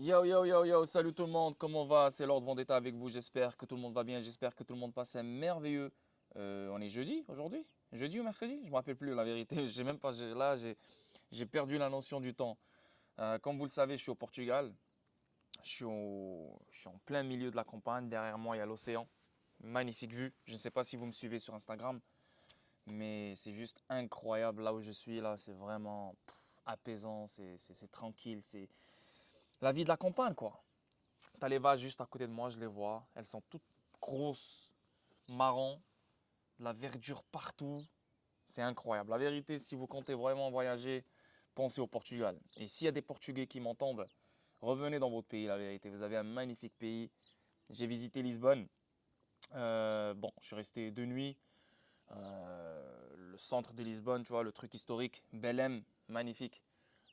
Yo yo yo yo, salut tout le monde, comment va? C'est Lord Vendetta avec vous, j'espère que tout le monde va bien, j'espère que tout le monde passe un merveilleux. On est jeudi aujourd'hui? Jeudi ou mercredi? Je me rappelle plus la vérité, j'ai même pas, j'ai perdu la notion du temps. Comme vous le savez, je suis au Portugal, je suis en plein milieu de la campagne, derrière moi il y a l'océan, magnifique vue. Je ne sais pas si vous me suivez sur Instagram, mais c'est juste incroyable là où je suis, là c'est vraiment apaisant, c'est tranquille, c'est la vie de la campagne quoi. T'as les vaches juste à côté de moi, je les vois. Elles sont toutes grosses, marron, de la verdure partout. C'est incroyable. La vérité, si vous comptez vraiment voyager, pensez au Portugal. Et s'il y a des Portugais qui m'entendent, revenez dans votre pays, la vérité. Vous avez un magnifique pays. J'ai visité Lisbonne. Bon, je suis resté 2 nuits. Le centre de Lisbonne, tu vois, le truc historique, Belém, magnifique.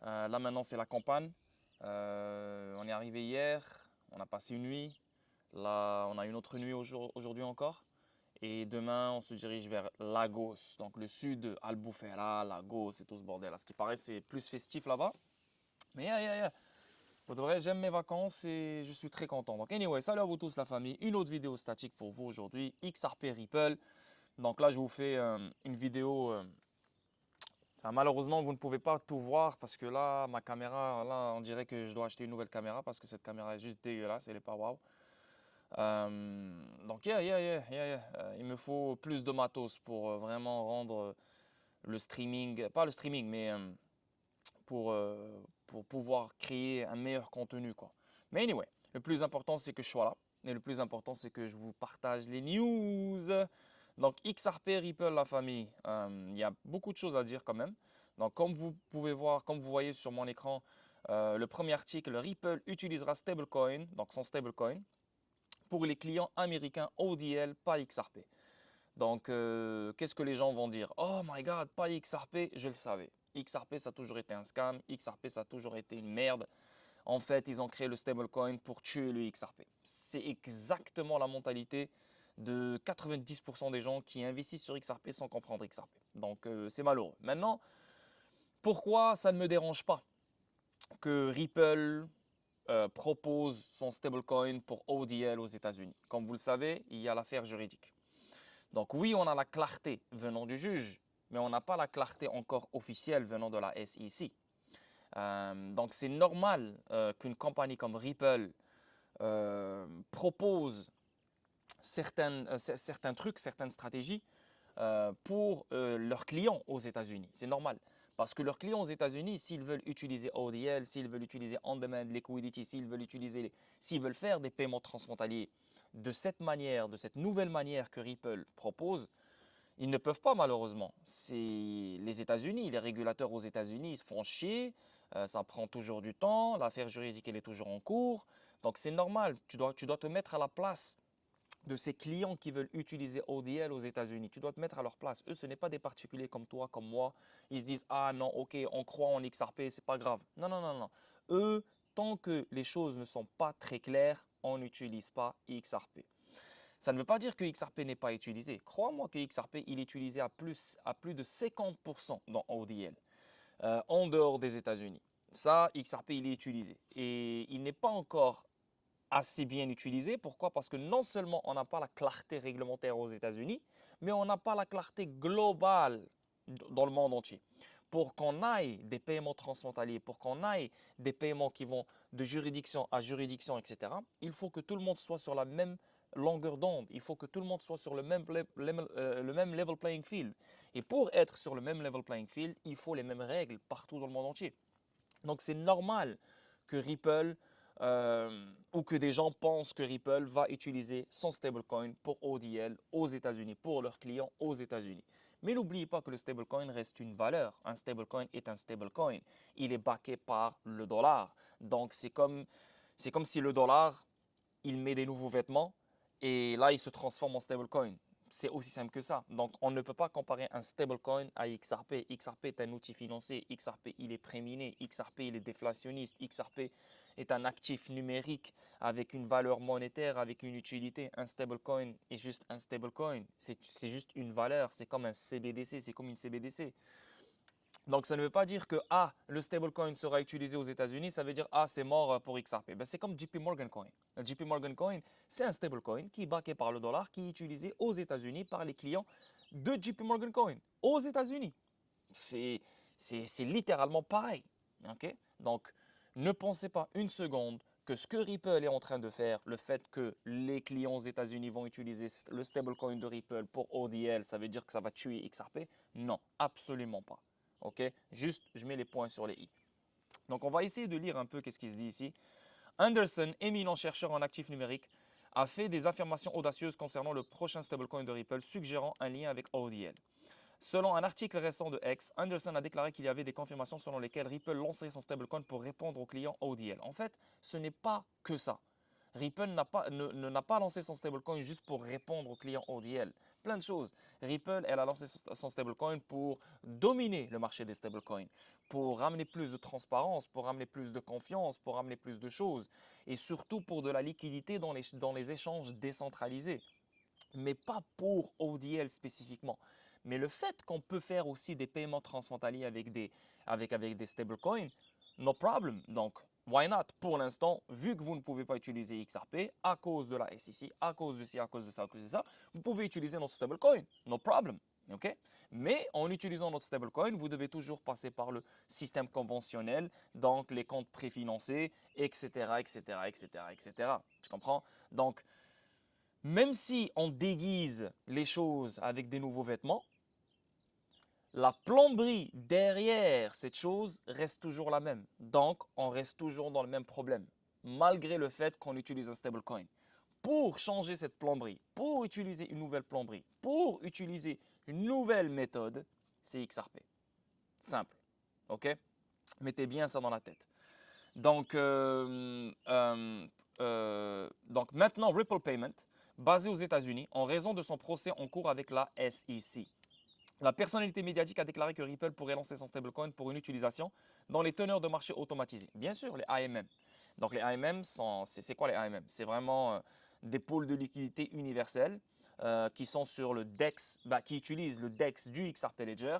Là maintenant, c'est la campagne. On est arrivé hier, on a passé une nuit. Là, on a une autre nuit aujourd'hui encore. Et demain, on se dirige vers Lagos, donc le sud, Albufeira, Lagos et tout ce bordel. À ce qui paraît, c'est plus festif là-bas. Mais yeah. Pour de vrai, j'aime mes vacances et je suis très content. Donc anyway, salut à vous tous la famille. Une autre vidéo statique pour vous aujourd'hui, XRP Ripple. Donc là, je vous fais une vidéo. Malheureusement, vous ne pouvez pas tout voir parce que là, ma caméra, là, on dirait que je dois acheter une nouvelle caméra parce que cette caméra est juste dégueulasse, elle n'est pas waouh. Donc, yeah. Il me faut plus de matos pour vraiment rendre le streaming, pas le streaming, mais pour pouvoir créer un meilleur contenu, quoi. Mais anyway, le plus important, c'est que je sois là. Et le plus important, c'est que je vous partage les news. Donc, XRP Ripple, la famille, il y a beaucoup de choses à dire quand même. Donc, comme vous pouvez voir, comme vous voyez sur mon écran, le premier article, Ripple utilisera stablecoin, donc son stablecoin, pour les clients américains ODL, pas XRP. Donc, qu'est-ce que les gens vont dire? Oh my god, pas XRP, je le savais. XRP, ça a toujours été un scam. XRP, ça a toujours été une merde. En fait, ils ont créé le stablecoin pour tuer le XRP. C'est exactement la mentalité de 90% des gens qui investissent sur XRP sans comprendre XRP. Donc, c'est malheureux. Maintenant, pourquoi ça ne me dérange pas que Ripple propose son stablecoin pour ODL aux États-Unis? Comme vous le savez, il y a l'affaire juridique. Donc oui, on a la clarté venant du juge, mais on n'a pas la clarté encore officielle venant de la SEC. Donc c'est normal qu'une compagnie comme Ripple propose certains trucs, certaines stratégies pour leurs clients aux États-Unis. C'est normal. Parce que leurs clients aux États-Unis, s'ils veulent utiliser ODL, s'ils veulent utiliser On-Demand Liquidity, s'ils veulent faire des paiements transfrontaliers de cette manière, de cette nouvelle manière que Ripple propose, ils ne peuvent pas malheureusement. C'est les États-Unis, les régulateurs aux États-Unis, ils se font chier, ça prend toujours du temps, l'affaire juridique elle est toujours en cours. Donc c'est normal, tu dois te mettre à la place de ces clients qui veulent utiliser ODL aux États-Unis. Tu dois te mettre à leur place. Eux, ce n'est pas des particuliers comme toi, comme moi. Ils se disent, ah non, ok, on croit en XRP, c'est pas grave. Non. Eux, tant que les choses ne sont pas très claires, on n'utilise pas XRP. Ça ne veut pas dire que XRP n'est pas utilisé. Crois-moi que XRP il est utilisé à plus de 50% dans ODL, en dehors des États-Unis. Ça, XRP, il est utilisé. Et il n'est pas encore assez bien utilisé. Pourquoi? Parce que non seulement on n'a pas la clarté réglementaire aux États-Unis, mais on n'a pas la clarté globale dans le monde entier. Pour qu'on aille des paiements transfrontaliers, pour qu'on aille des paiements qui vont de juridiction à juridiction, etc., il faut que tout le monde soit sur la même longueur d'onde. Il faut que tout le monde soit sur le même level playing field. Et pour être sur le même level playing field, il faut les mêmes règles partout dans le monde entier. Donc c'est normal que Ripple ou que des gens pensent que Ripple va utiliser son stablecoin pour ODL aux États-Unis, pour leurs clients aux États-Unis. Mais n'oubliez pas que le stablecoin reste une valeur. Un stablecoin est un stablecoin. Il est backé par le dollar. Donc c'est comme si le dollar, il met des nouveaux vêtements et là, il se transforme en stablecoin. C'est aussi simple que ça. Donc, on ne peut pas comparer un stablecoin à XRP. XRP est un outil financier. XRP, il est préminé. XRP, il est déflationniste. XRP est un actif numérique avec une valeur monétaire, avec une utilité. Un stablecoin est juste un stablecoin. C'est juste une valeur. C'est comme un CBDC. C'est comme une CBDC. Donc, ça ne veut pas dire que ah, le stablecoin sera utilisé aux États-Unis, ça veut dire ah, c'est mort pour XRP. Ben, c'est comme JP Morgan Coin. Le JP Morgan Coin, c'est un stablecoin qui est backé par le dollar, qui est utilisé aux États-Unis par les clients de JP Morgan Coin, aux États-Unis. C'est littéralement pareil. Ok. Donc, ne pensez pas une seconde que ce que Ripple est en train de faire, le fait que les clients aux États-Unis vont utiliser le stablecoin de Ripple pour ODL, ça veut dire que ça va tuer XRP. Non, absolument pas. Ok. Juste, je mets les points sur les i. Donc, on va essayer de lire un peu qu'est-ce qui se dit ici. Anderson, éminent chercheur en actifs numériques, a fait des affirmations audacieuses concernant le prochain stablecoin de Ripple, suggérant un lien avec ODL. Selon un article récent de X, Anderson a déclaré qu'il y avait des confirmations selon lesquelles Ripple lancerait son stablecoin pour répondre aux clients ODL. En fait, ce n'est pas que ça. Ripple n'a pas lancé son stablecoin juste pour répondre aux clients ODL. Plein de choses. Ripple, elle a lancé son stablecoin pour dominer le marché des stablecoins, pour ramener plus de transparence, pour ramener plus de confiance, pour ramener plus de choses, et surtout pour de la liquidité dans les échanges décentralisés, mais pas pour ODL spécifiquement. Mais le fait qu'on peut faire aussi des paiements transfrontaliers avec des stablecoins, no problem. Donc, why not? Pour l'instant, vu que vous ne pouvez pas utiliser XRP à cause de la SEC, à cause de ci, à cause de ça, à cause de ça, vous pouvez utiliser notre stablecoin. No problem. OK? Mais en utilisant notre stablecoin, vous devez toujours passer par le système conventionnel, donc les comptes préfinancés, etc., etc., etc., etc. Tu comprends? Donc, même si on déguise les choses avec des nouveaux vêtements, la plomberie derrière cette chose reste toujours la même. Donc, on reste toujours dans le même problème, malgré le fait qu'on utilise un stablecoin. Pour changer cette plomberie, pour utiliser une nouvelle plomberie, pour utiliser une nouvelle méthode, c'est XRP. Simple. OK? Mettez bien ça dans la tête. Donc, donc maintenant, Ripple Payment, basé aux États-Unis, en raison de son procès en cours avec la SEC. La personnalité médiatique a déclaré que Ripple pourrait lancer son stablecoin pour une utilisation dans les teneurs de marché automatisés. Bien sûr, les AMM. Donc les AMM, c'est quoi les AMM? C'est vraiment des pôles de liquidité universels qui sont sur le DEX, qui utilisent le DEX du XRP Ledger.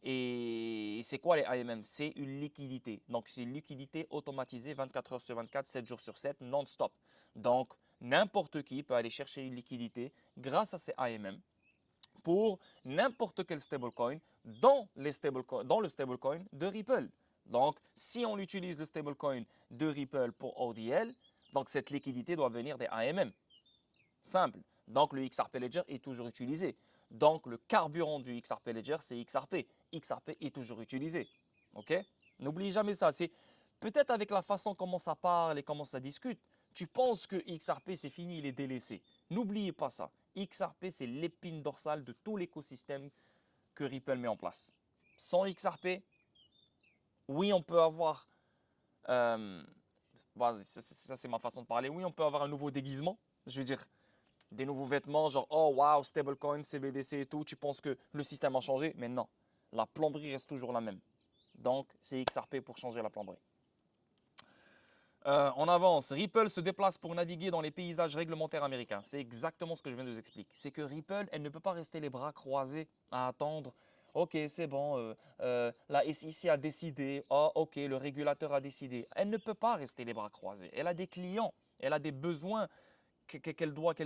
Et c'est quoi les AMM? C'est une liquidité. Donc c'est une liquidité automatisée 24 heures sur 24, 7 jours sur 7, non-stop. Donc n'importe qui peut aller chercher une liquidité grâce à ces AMM pour n'importe quel stablecoin dans le stablecoin de Ripple. Donc, si on utilise le stablecoin de Ripple pour ODL, donc cette liquidité doit venir des AMM. Simple. Donc, le XRP Ledger est toujours utilisé. Donc, le carburant du XRP Ledger, c'est XRP. XRP est toujours utilisé. OK? N'oublie jamais ça. C'est peut-être avec la façon comment ça parle et comment ça discute, tu penses que XRP, c'est fini, il est délaissé. N'oubliez pas ça. XRP, c'est l'épine dorsale de tout l'écosystème que Ripple met en place. Sans XRP, oui, on peut avoir, euh, ça c'est ma façon de parler, oui, on peut avoir un nouveau déguisement. Je veux dire, des nouveaux vêtements, genre, oh wow, stablecoin, CBDC et tout, tu penses que le système a changé, mais non, la plomberie reste toujours la même. Donc, c'est XRP pour changer la plomberie. On avance. Ripple se déplace pour naviguer dans les paysages réglementaires américains. C'est exactement ce que je viens de vous expliquer. C'est que Ripple, elle ne peut pas rester les bras croisés à attendre. Ok, c'est bon, la SEC a décidé. Oh, ok, le régulateur a décidé. Elle ne peut pas rester les bras croisés. Elle a des clients, elle a des besoins qu'elle doit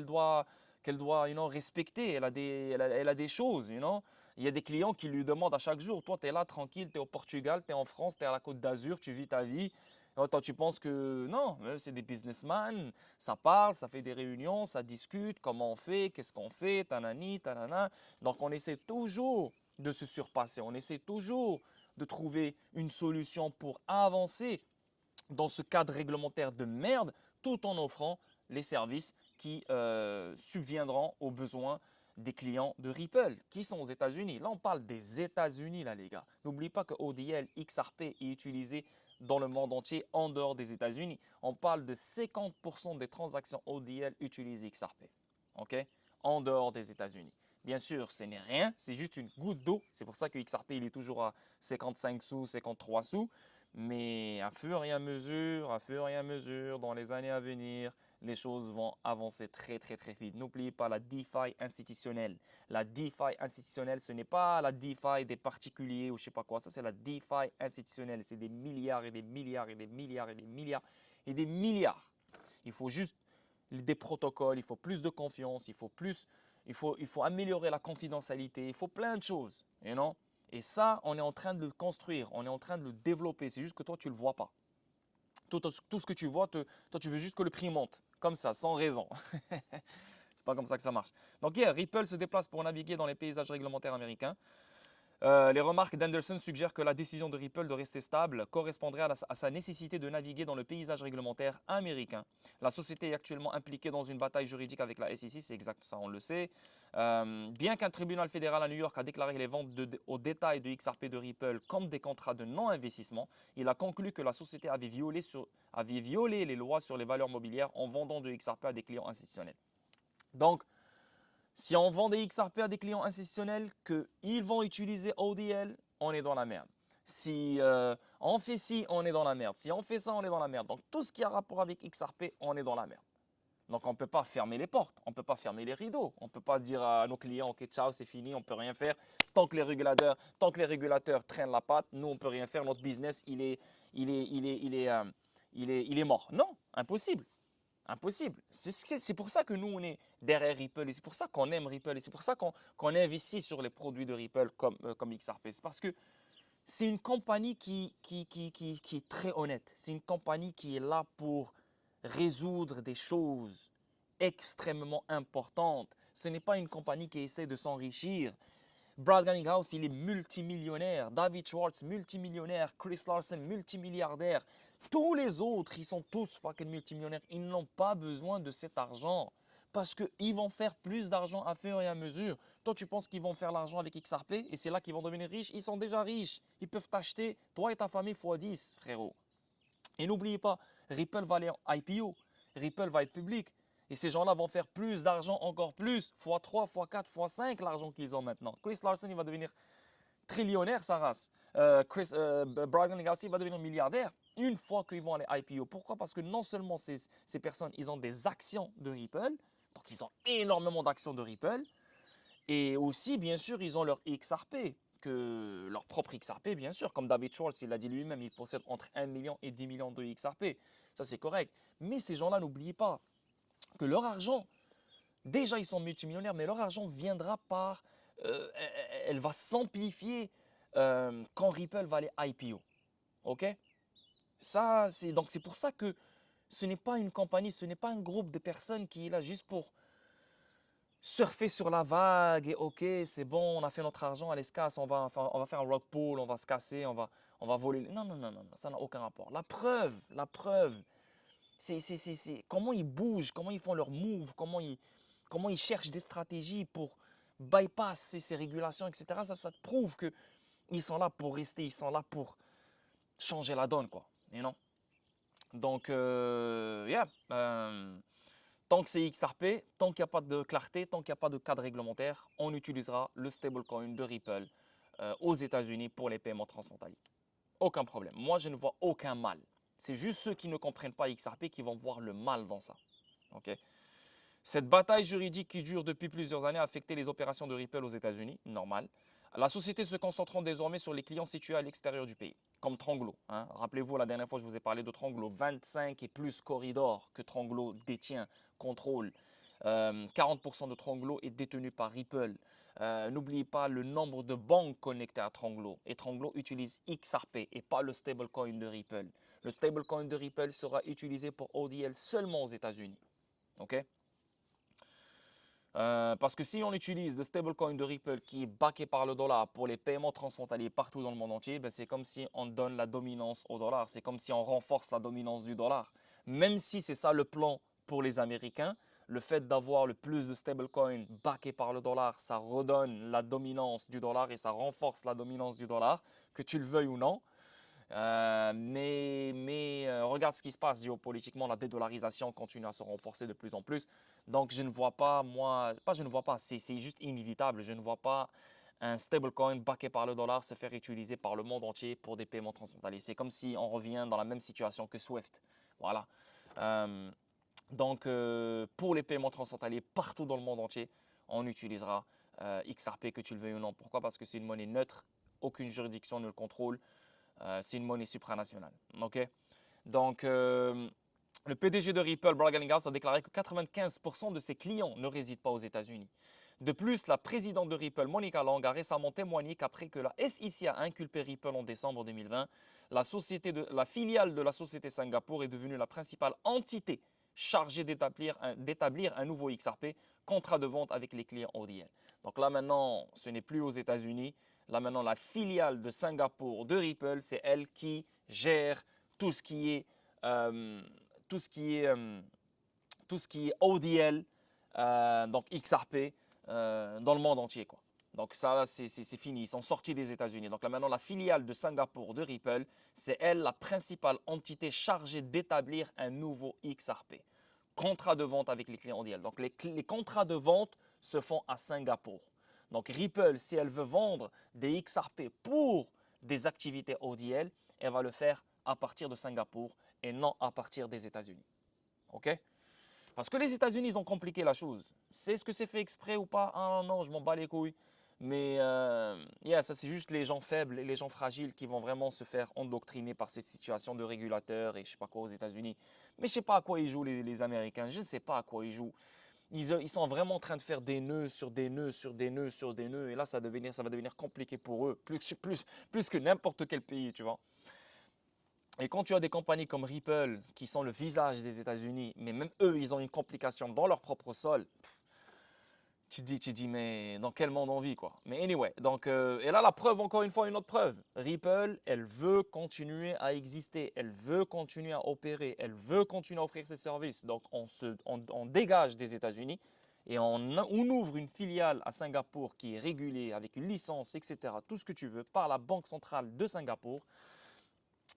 respecter. Elle a des choses. Il y a des clients qui lui demandent à chaque jour. Toi, tu es là tranquille, tu es au Portugal, tu es en France, tu es à la Côte d'Azur, tu vis ta vie. Toi, tu penses que non, c'est des businessmen, ça parle, ça fait des réunions, ça discute, comment on fait, qu'est-ce qu'on fait, tanani, tanana. Donc, on essaie toujours de se surpasser, on essaie toujours de trouver une solution pour avancer dans ce cadre réglementaire de merde, tout en offrant les services qui subviendront aux besoins des clients de Ripple, qui sont aux États-Unis. Là, on parle des États-Unis, là, les gars. N'oublie pas que ODL, XRP est utilisé dans le monde entier en dehors des États-Unis. On parle de 50% des transactions ODL utilisent XRP. OK? En dehors des États-Unis. Bien sûr, ce n'est rien, c'est juste une goutte d'eau. C'est pour ça que XRP il est toujours à 55 sous, 53 sous. Mais à fur et à mesure, dans les années à venir, les choses vont avancer très très très vite. N'oubliez pas la DeFi institutionnelle. La DeFi institutionnelle, ce n'est pas la DeFi des particuliers ou je sais pas quoi. Ça, c'est la DeFi institutionnelle. C'est des milliards et des milliards et des milliards et des milliards et des milliards. Il faut juste des protocoles, il faut plus de confiance, il faut améliorer la confidentialité, il faut plein de choses. Et ça, on est en train de le construire, on est en train de le développer. C'est juste que toi, tu ne le vois pas. Tout ce que tu vois, toi, tu veux juste que le prix monte, comme ça, sans raison. C'est pas comme ça que ça marche. Donc, hier, Ripple se déplace pour naviguer dans les paysages réglementaires américains. Les remarques d'Anderson suggèrent que la décision de Ripple de rester stable correspondrait à sa nécessité de naviguer dans le paysage réglementaire américain. La société est actuellement impliquée dans une bataille juridique avec la SEC, c'est exact ça, on le sait. Bien qu'un tribunal fédéral à New York a déclaré les ventes au détail de XRP de Ripple comme des contrats de non-investissement, il a conclu que la société avait violé les lois sur les valeurs mobilières en vendant de XRP à des clients institutionnels. Donc, si on vend des XRP à des clients institutionnels, qu'ils vont utiliser ODL, on est dans la merde. Si on fait ci, on est dans la merde. Si on fait ça, on est dans la merde. Donc tout ce qui a rapport avec XRP, on est dans la merde. Donc on ne peut pas fermer les portes, on ne peut pas fermer les rideaux. On ne peut pas dire à nos clients, ok, ciao, c'est fini, on ne peut rien faire. Tant que les régulateurs traînent la patte, nous, on ne peut rien faire. Notre business, il est mort. Non, impossible. Impossible. C'est pour ça que nous, on est derrière Ripple et c'est pour ça qu'on aime Ripple et c'est pour ça qu'on investit sur les produits de Ripple comme XRP. C'est parce que c'est une compagnie qui est très honnête. C'est une compagnie qui est là pour résoudre des choses extrêmement importantes. Ce n'est pas une compagnie qui essaie de s'enrichir. Brad Garlinghouse, il est multimillionnaire. David Schwartz, multimillionnaire. Chris Larsen, multimilliardaire. Tous les autres, ils sont tous fucking multimillionnaires. Ils n'ont pas besoin de cet argent parce qu'ils vont faire plus d'argent à fur et à mesure. Toi, tu penses qu'ils vont faire l'argent avec XRP et c'est là qu'ils vont devenir riches. Ils sont déjà riches. Ils peuvent t'acheter, toi et ta famille, x10, frérot. Et n'oubliez pas, Ripple va aller en IPO. Ripple va être public. Et ces gens-là vont faire plus d'argent, encore plus, x3, x4, x5 l'argent qu'ils ont maintenant. Chris Larsen, il va devenir trillionnaire, sa race. Brian Garcia va devenir milliardaire une fois qu'ils vont aller IPO. Pourquoi? Parce que non seulement ces personnes, ils ont des actions de Ripple, donc ils ont énormément d'actions de Ripple, et aussi, bien sûr, ils ont leur XRP, leur propre XRP, bien sûr. Comme David Schwartz, il l'a dit lui-même, il possède entre 1 million et 10 millions de XRP. Ça, c'est correct. Mais ces gens-là, n'oubliez pas que leur argent, déjà, ils sont multimillionnaires, mais leur argent viendra par... elle va s'amplifier quand Ripple va aller IPO. OK? Donc, c'est pour ça que ce n'est pas une compagnie, ce n'est pas un groupe de personnes qui est là juste pour surfer sur la vague et ok, c'est bon, on a fait notre argent, allez, se casse, on va faire un rock pool, on va se casser, on va voler. Non, non, non, non, ça n'a aucun rapport. La preuve, c'est comment ils bougent, comment ils font leurs moves, comment ils cherchent des stratégies pour bypasser ces régulations, etc. Ça te prouve qu'ils sont là pour rester, ils sont là pour changer la donne, quoi. Donc, yeah. Tant que c'est XRP, tant qu'il n'y a pas de clarté, tant qu'il n'y a pas de cadre réglementaire, on utilisera le stablecoin de Ripple aux États-Unis pour les paiements transfrontaliers. Aucun problème. Moi, je ne vois aucun mal. C'est juste ceux qui ne comprennent pas XRP qui vont voir le mal dans ça. Ok. Cette bataille juridique qui dure depuis plusieurs années a affecté les opérations de Ripple aux États-Unis, normal. La société se concentrant désormais sur les clients situés à l'extérieur du pays, comme Tranglo. Rappelez-vous, la dernière fois, je vous ai parlé de Tranglo. 25 et plus corridors que Tranglo détient, contrôle. 40% de Tranglo est détenu par Ripple. N'oubliez pas le nombre de banques connectées à Tranglo. Et Tranglo utilise XRP et pas le stablecoin de Ripple. Le stablecoin de Ripple sera utilisé pour ODL seulement aux États-Unis. OK? Parce que si on utilise le stablecoin de Ripple qui est backé par le dollar pour les paiements transfrontaliers partout dans le monde entier, ben c'est comme si on donne la dominance au dollar. C'est comme si on renforce la dominance du dollar. Même si c'est ça le plan pour les Américains, le fait d'avoir le plus de stablecoins backé par le dollar, ça redonne la dominance du dollar et ça renforce la dominance du dollar, que tu le veuilles ou non. Regarde ce qui se passe géopolitiquement, la dédollarisation continue à se renforcer de plus en plus. Donc je ne vois pas, je ne vois pas, c'est juste inévitable. Je ne vois pas un stablecoin backé par le dollar se faire utiliser par le monde entier pour des paiements transfrontaliers. C'est comme si on revient dans la même situation que Swift. Voilà. Donc, pour les paiements transfrontaliers partout dans le monde entier, on utilisera XRP, que tu le veuilles ou non. Pourquoi? Parce que c'est une monnaie neutre, aucune juridiction ne le contrôle, c'est une monnaie supranationale. Ok. Donc, le PDG de Ripple, Brian Garza, a déclaré que 95% de ses clients ne résident pas aux États-Unis. De plus, la présidente de Ripple, Monica Long, a récemment témoigné qu'après que la SEC a inculpé Ripple en décembre 2020, la filiale de la société Singapour est devenue la principale entité chargée d'établir un nouveau XRP, contrat de vente avec les clients ODL. Donc là maintenant, ce n'est plus aux États-Unis. Là maintenant, la filiale de Singapour de Ripple, c'est elle qui gère tout ce qui est, euh, tout ce qui est, euh, tout ce qui est ODL, donc XRP, dans le monde entier, quoi. Donc ça, c'est fini. Ils sont sortis des États-Unis. Donc là maintenant, la filiale de Singapour de Ripple, c'est elle la principale entité chargée d'établir un nouveau XRP. Contrat de vente avec les clients ODL. Donc les contrats de vente se font à Singapour. Donc Ripple, si elle veut vendre des XRP pour des activités ODL, elle va le faire à partir de Singapour et non à partir des États-Unis. OK? Parce que les États-Unis, ils ont compliqué la chose. C'est ce que c'est fait exprès ou pas? Ah non, je m'en bats les couilles. Mais ça c'est juste les gens faibles et les gens fragiles qui vont vraiment se faire endoctriner par cette situation de régulateur et je sais pas quoi aux États-Unis. Mais je sais pas à quoi ils jouent les Américains. Je ne sais pas à quoi ils jouent. Ils sont vraiment en train de faire des nœuds sur des nœuds sur des nœuds sur des nœuds. Et là, ça va devenir compliqué pour eux, plus que n'importe quel pays, tu vois. Et quand tu as des compagnies comme Ripple qui sont le visage des États-Unis, mais même eux, ils ont une complication dans leur propre sol, tu dis, mais dans quel monde on vit, quoi. Mais anyway, donc, et là, la preuve, encore une fois, une autre preuve. Ripple, elle veut continuer à exister, elle veut continuer à opérer, elle veut continuer à offrir ses services. Donc, on dégage des États-Unis et on ouvre une filiale à Singapour qui est régulée avec une licence, etc., tout ce que tu veux, par la Banque centrale de Singapour.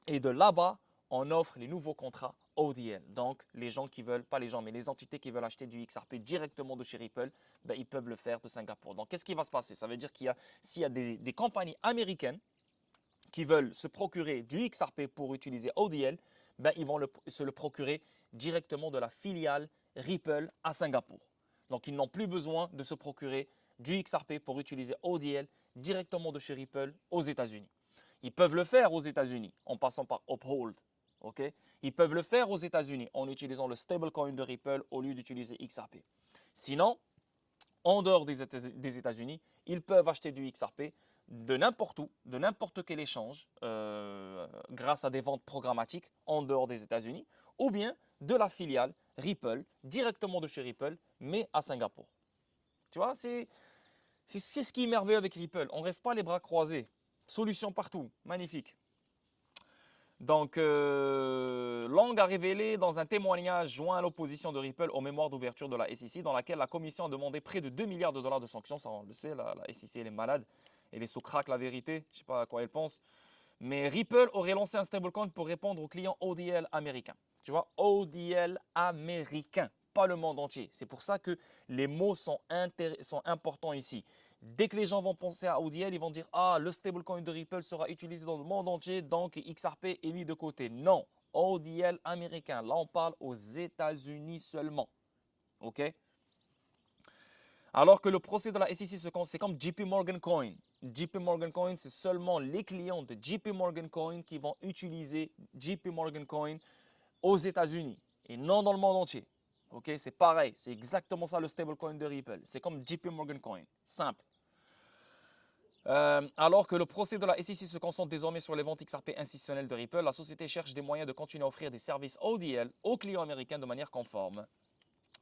Et de là-bas, on offre les nouveaux contrats ODL. Donc, les gens qui veulent, pas les gens, mais les entités qui veulent acheter du XRP directement de chez Ripple, ben, ils peuvent le faire de Singapour. Donc, qu'est-ce qui va se passer? Ça veut dire s'il y a des compagnies américaines qui veulent se procurer du XRP pour utiliser ODL, ben, ils vont se le procurer directement de la filiale Ripple à Singapour. Donc, ils n'ont plus besoin de se procurer du XRP pour utiliser ODL directement de chez Ripple aux États-Unis. Ils peuvent le faire aux États-Unis en passant par Uphold. Okay? Ils peuvent le faire aux États-Unis en utilisant le stablecoin de Ripple au lieu d'utiliser XRP. Sinon, en dehors des États-Unis, ils peuvent acheter du XRP de n'importe où, de n'importe quel échange, grâce à des ventes programmatiques en dehors des États-Unis, ou bien de la filiale Ripple, directement de chez Ripple, mais à Singapour. Tu vois, c'est ce qui est merveilleux avec Ripple. On ne reste pas les bras croisés. Solution partout. Magnifique. Donc, Long a révélé dans un témoignage joint à l'opposition de Ripple aux mémoires d'ouverture de la SEC, dans laquelle la commission a demandé près de 2 milliards de dollars de sanctions. Ça, on le sait, la SEC, elle est malade. Elle est sous crack, la vérité. Je ne sais pas à quoi elle pense. Mais Ripple aurait lancé un stablecoin pour répondre aux clients ODL américains. Tu vois, ODL américain, pas le monde entier. C'est pour ça que les mots sont importants ici. Dès que les gens vont penser à ODL, ils vont dire ah, le stablecoin de Ripple sera utilisé dans le monde entier, donc XRP est mis de côté. Non, ODL américain. Là, on parle aux États-Unis seulement. OK? Alors que le procès de la SEC c'est comme JP Morgan Coin. JP Morgan Coin, c'est seulement les clients de JP Morgan Coin qui vont utiliser JP Morgan Coin aux États-Unis et non dans le monde entier. Ok, c'est pareil, c'est exactement ça le stablecoin de Ripple. C'est comme JP Morgan Coin, simple. Alors que le procès de la SEC se concentre désormais sur les ventes XRP institutionnelles de Ripple, la société cherche des moyens de continuer à offrir des services ODL aux clients américains de manière conforme.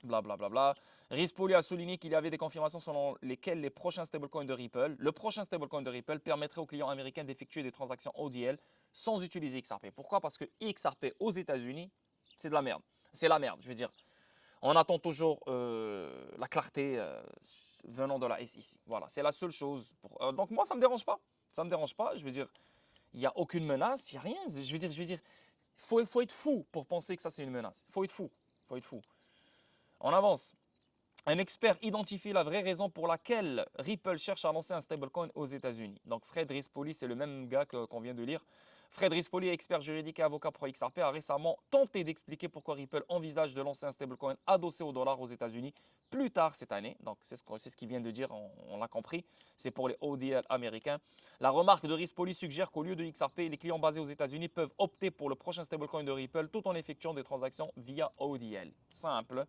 Blablabla. Bla, bla, bla. Rispoli a souligné qu'il y avait des confirmations selon lesquelles le prochain stablecoin de Ripple permettrait aux clients américains d'effectuer des transactions ODL sans utiliser XRP. Pourquoi? Parce que XRP aux États-Unis, c'est de la merde. C'est la merde, je veux dire. On attend toujours la clarté venant de la SEC. Voilà, c'est la seule chose. Donc moi, ça ne me dérange pas. Ça ne me dérange pas. Je veux dire, il n'y a aucune menace, il n'y a rien. Je veux dire, faut être fou pour penser que ça, c'est une menace. Il faut être fou. Faut être fou. On avance. Un expert identifie la vraie raison pour laquelle Ripple cherche à lancer un stablecoin aux États-Unis. Donc Fred Rispoli, c'est le même gars qu'on vient de lire. Fred Rispoli, expert juridique et avocat pro XRP, a récemment tenté d'expliquer pourquoi Ripple envisage de lancer un stablecoin adossé au dollar aux États-Unis plus tard cette année. Donc, c'est ce qu'il vient de dire, on l'a compris. C'est pour les ODL américains. La remarque de Rispoli suggère qu'au lieu de XRP, les clients basés aux États-Unis peuvent opter pour le prochain stablecoin de Ripple tout en effectuant des transactions via ODL. Simple.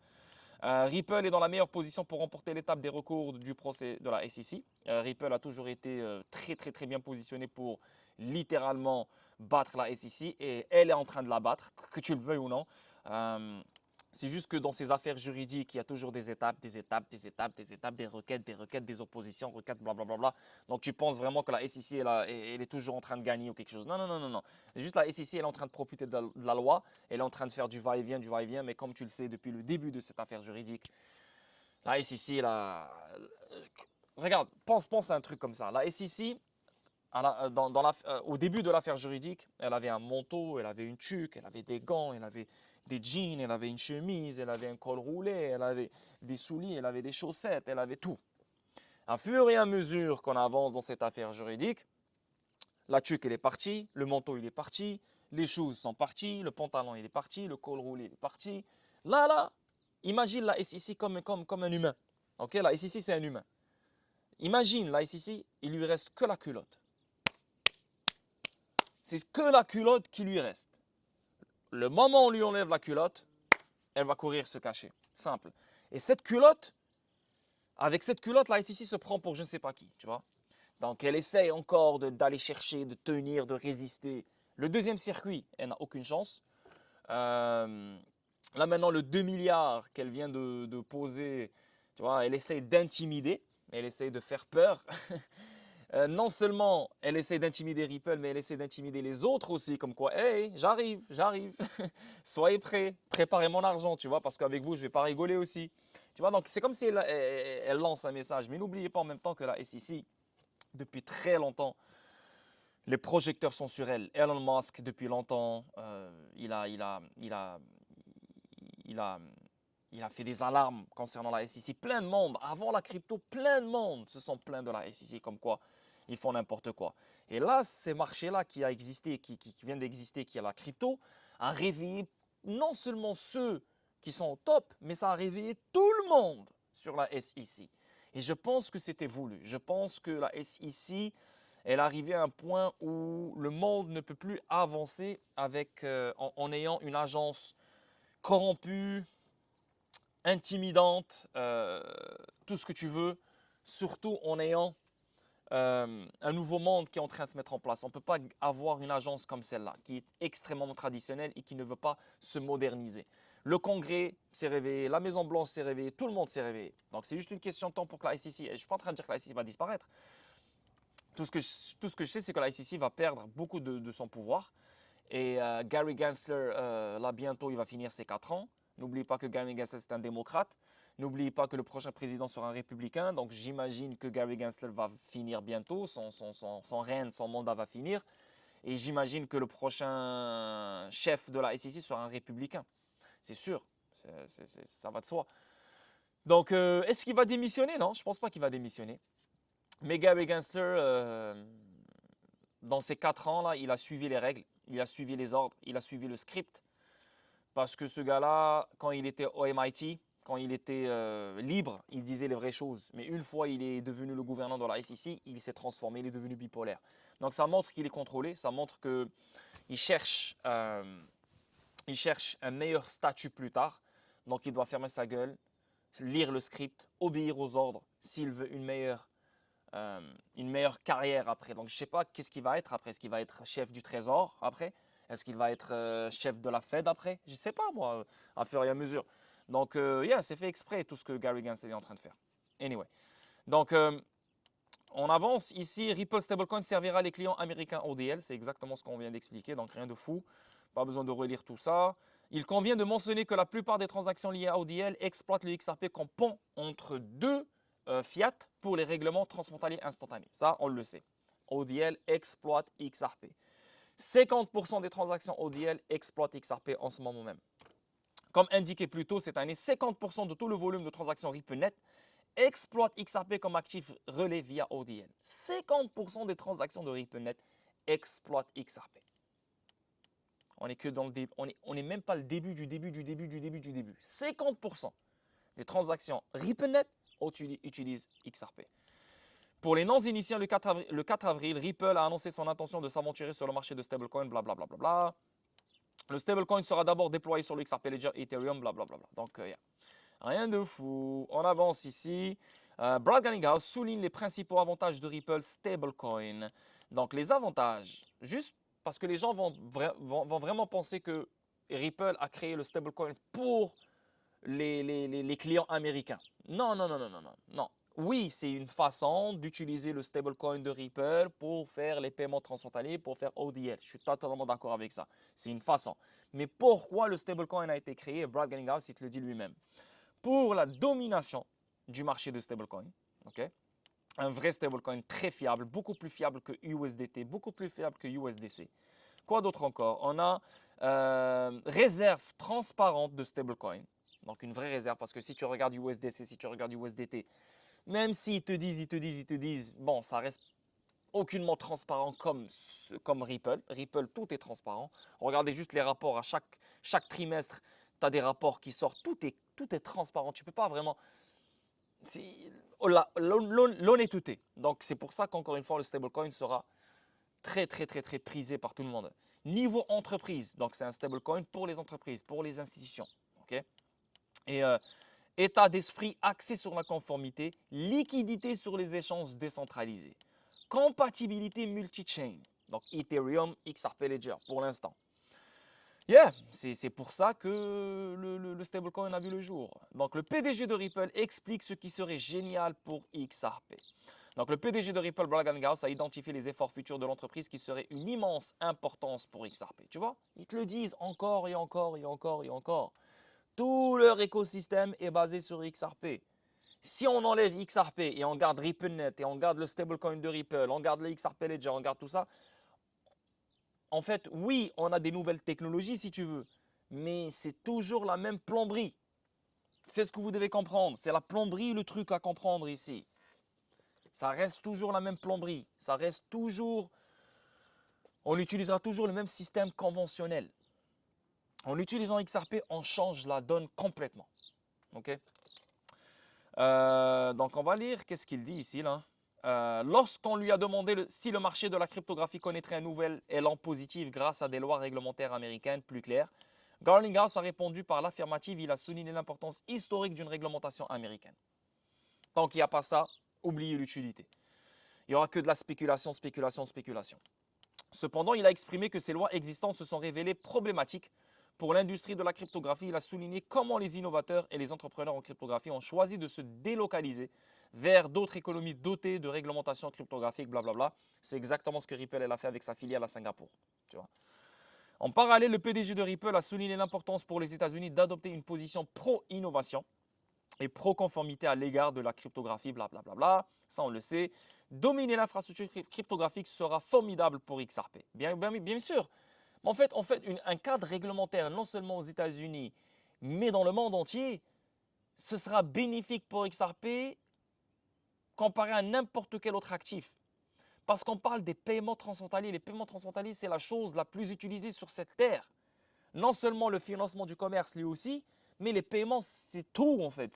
Ripple est dans la meilleure position pour remporter l'étape des recours du procès de la SEC. Ripple a toujours été très bien positionné pour littéralement battre la SEC et elle est en train de la battre, que tu le veuilles ou non. C'est juste que dans ces affaires juridiques, il y a toujours des étapes, des requêtes, des oppositions, requêtes, blablabla. Donc tu penses vraiment que la SEC elle est toujours en train de gagner ou quelque chose. Non. Juste la SEC, elle est en train de profiter de la loi, elle est en train de faire du va-et-vient, mais comme tu le sais depuis le début de cette affaire juridique, la SEC, regarde, pense à un truc comme ça. La SEC, au début de l'affaire juridique, elle avait un manteau, elle avait une tuque, elle avait des gants, elle avait des jeans, elle avait une chemise, elle avait un col roulé, elle avait des souliers, elle avait des chaussettes, elle avait tout. À fur et à mesure qu'on avance dans cette affaire juridique, la tuque elle est partie, le manteau il est parti, les choses sont parties, le pantalon il est parti, le col roulé il est parti. Là, imagine la SEC comme un humain. Ok, la SEC c'est un humain. Imagine la SEC, il lui reste que la culotte. C'est que la culotte qui lui reste. Le moment où on lui enlève la culotte, elle va courir se cacher. Simple. Et avec cette culotte, la SEC se prend pour je ne sais pas qui, tu vois. Donc elle essaye encore d'aller chercher, de tenir, de résister. Le deuxième circuit, elle n'a aucune chance. Là maintenant, le 2 milliards qu'elle vient de poser, tu vois, elle essaye d'intimider, elle essaye de faire peur. Non seulement elle essaie d'intimider Ripple, mais elle essaie d'intimider les autres aussi, comme quoi, hey, j'arrive, soyez prêts, préparez mon argent, tu vois, parce qu'avec vous, je ne vais pas rigoler aussi. Tu vois, donc c'est comme si elle lance un message, mais n'oubliez pas en même temps que la SEC, depuis très longtemps, les projecteurs sont sur elle. Elon Musk, depuis longtemps, il a fait des alarmes concernant la SEC. Plein de monde, avant la crypto, plein de monde se sont plaints de la SEC, comme quoi ils font n'importe quoi. Et là, ces marchés-là qui a existé, qui vient d'exister, qui est la crypto, a réveillé non seulement ceux qui sont au top, mais ça a réveillé tout le monde sur la SEC. Et je pense que c'était voulu. Je pense que la SEC, elle est arrivée à un point où le monde ne peut plus avancer en ayant une agence corrompue, intimidante, tout ce que tu veux, surtout en ayant un nouveau monde qui est en train de se mettre en place. On ne peut pas avoir une agence comme celle-là, qui est extrêmement traditionnelle et qui ne veut pas se moderniser. Le Congrès s'est réveillé, la Maison-Blanche s'est réveillée, tout le monde s'est réveillé. Donc c'est juste une question de temps pour que la SEC, et je ne suis pas en train de dire que la SEC va disparaître. Tout ce que je sais, c'est que la SEC va perdre beaucoup de son pouvoir. Et Gary Gensler, là bientôt, il va finir ses 4 ans. N'oubliez pas que Gary Gensler, c'est un démocrate. N'oubliez pas que le prochain président sera un républicain. Donc j'imagine que Gary Gensler va finir bientôt. Son règne, son mandat va finir. Et j'imagine que le prochain chef de la SEC sera un républicain. C'est sûr. Ça va de soi. Donc est-ce qu'il va démissionner? Non, je ne pense pas qu'il va démissionner. Mais Gary Gensler, dans ces 4 ans-là, il a suivi les règles, il a suivi les ordres, il a suivi le script. Parce que ce gars-là, quand il était au MIT, quand il était libre, il disait les vraies choses. Mais une fois il est devenu le gouverneur de la SEC, il s'est transformé, il est devenu bipolaire. Donc ça montre qu'il est contrôlé, ça montre qu'il cherche, un meilleur statut plus tard. Donc il doit fermer sa gueule, lire le script, obéir aux ordres s'il veut une meilleure carrière après. Donc je ne sais pas qu'est-ce qu'il va être après. Est-ce qu'il va être chef du Trésor après? Est-ce qu'il va être chef de la Fed après? Je ne sais pas moi, à fur et à mesure. Donc c'est fait exprès tout ce que Gary Gensler est en train de faire. Anyway. Donc on avance ici. Ripple Stablecoin servira les clients américains ODL. C'est exactement ce qu'on vient d'expliquer. Donc rien de fou. Pas besoin de relire tout ça. Il convient de mentionner que la plupart des transactions liées à ODL exploitent le XRP comme pont entre deux fiat pour les règlements transfrontaliers instantanés. Ça, on le sait. ODL exploite XRP. 50% des transactions ODL exploitent XRP en ce moment même. Comme indiqué plus tôt cette année, 50% de tout le volume de transactions RippleNet exploite XRP comme actif relais via ODL. 50% des transactions de RippleNet exploitent XRP. On est que dans le on est même pas le début du début du début du début du début. 50% des transactions RippleNet utilisent XRP. Pour les non-initiés, le 4 avril, Ripple a annoncé son intention de s'aventurer sur le marché de stablecoin, blablabla. Bla, bla, bla. Le stablecoin sera d'abord déployé sur le XRP Ledger Ethereum, blablabla. Donc, rien de fou. On avance ici. Brad Garlinghouse souligne les principaux avantages de Ripple stablecoin. Donc, les avantages, juste parce que les gens vont vraiment penser que Ripple a créé le stablecoin pour les clients américains. Non, non, non, non, non, non, non. Oui, c'est une façon d'utiliser le stablecoin de Ripple pour faire les paiements transfrontaliers, pour faire ODL. Je suis totalement d'accord avec ça. C'est une façon. Mais pourquoi le stablecoin a été créé? Brad Garlinghouse, il te le dit lui-même. Pour la domination du marché de stablecoin, ok? Un vrai stablecoin très fiable, beaucoup plus fiable que USDT, beaucoup plus fiable que USDC. Quoi d'autre encore? On a réserve transparente de stablecoin. Donc une vraie réserve, parce que si tu regardes USDC, si tu regardes USDT, même s'ils te disent, bon, ça reste aucunement transparent comme Ripple. Ripple, tout est transparent. Regardez juste les rapports à chaque trimestre. Tu as des rapports qui sortent, tout est transparent. Tu ne peux pas vraiment... L'honnêteté. Donc c'est pour ça qu'encore une fois, le stablecoin sera très, très, très, très prisé par tout le monde. Niveau entreprise, donc c'est un stablecoin pour les entreprises, pour les institutions. Okay? Et état d'esprit axé sur la conformité, liquidité sur les échanges décentralisés, compatibilité multi-chain, donc Ethereum, XRP Ledger pour l'instant. Yeah, c'est pour ça que le stablecoin a vu le jour. Donc le PDG de Ripple explique ce qui serait génial pour XRP. Donc le PDG de Ripple, Brad Garlinghouse, a identifié les efforts futurs de l'entreprise qui seraient une immense importance pour XRP. Tu vois, ils te le disent encore et encore et encore et encore. Tout leur écosystème est basé sur XRP. Si on enlève XRP et on garde RippleNet et on garde le stablecoin de Ripple, on garde le XRP Ledger, on garde tout ça, en fait, oui, on a des nouvelles technologies si tu veux, mais c'est toujours la même plomberie. C'est ce que vous devez comprendre. C'est la plomberie le truc à comprendre ici. Ça reste toujours la même plomberie. Ça reste toujours... On utilisera toujours le même système conventionnel. En utilisant XRP, on change la donne complètement. Ok? Donc, on va lire qu'est-ce qu'il dit ici. Là. Lorsqu'on lui a demandé si le marché de la cryptographie connaîtrait un nouvel élan positif grâce à des lois réglementaires américaines plus claires, Garlinghouse a répondu par l'affirmative. Il a souligné l'importance historique d'une réglementation américaine. Tant qu'il n'y a pas ça, oubliez l'utilité. Il n'y aura que de la spéculation, spéculation, spéculation. Cependant, il a exprimé que ces lois existantes se sont révélées problématiques pour l'industrie de la cryptographie. Il a souligné comment les innovateurs et les entrepreneurs en cryptographie ont choisi de se délocaliser vers d'autres économies dotées de réglementations cryptographiques, blablabla. C'est exactement ce que Ripple a fait avec sa filiale à Singapour. Tu vois. En parallèle, le PDG de Ripple a souligné l'importance pour les États-Unis d'adopter une position pro-innovation et pro-conformité à l'égard de la cryptographie, blablabla. Ça, on le sait. Dominer l'infrastructure cryptographique sera formidable pour XRP. Bien sûr. En fait, un cadre réglementaire, non seulement aux États-Unis, mais dans le monde entier, ce sera bénéfique pour XRP comparé à n'importe quel autre actif. Parce qu'on parle des paiements transfrontaliers. Les paiements transfrontaliers, c'est la chose la plus utilisée sur cette terre. Non seulement le financement du commerce, lui aussi, mais les paiements, c'est tout en fait.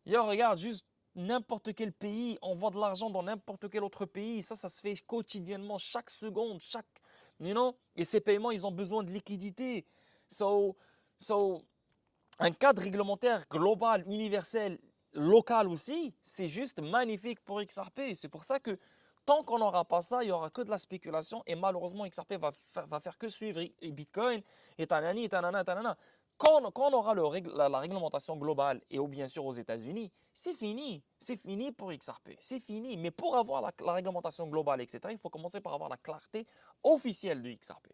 Regarde, juste n'importe quel pays, on vend de l'argent dans n'importe quel autre pays. Ça se fait quotidiennement, chaque seconde, et ces paiements, ils ont besoin de liquidité. So, un cadre réglementaire global, universel, local aussi, c'est juste magnifique pour XRP. C'est pour ça que tant qu'on n'aura pas ça, il n'y aura que de la spéculation et malheureusement, XRP va faire que suivre Bitcoin et tanani, et tanana, tanana. Quand on aura la réglementation globale et bien sûr aux États-Unis, c'est fini. C'est fini pour XRP. C'est fini. Mais pour avoir la réglementation globale, etc., il faut commencer par avoir la clarté officielle du XRP.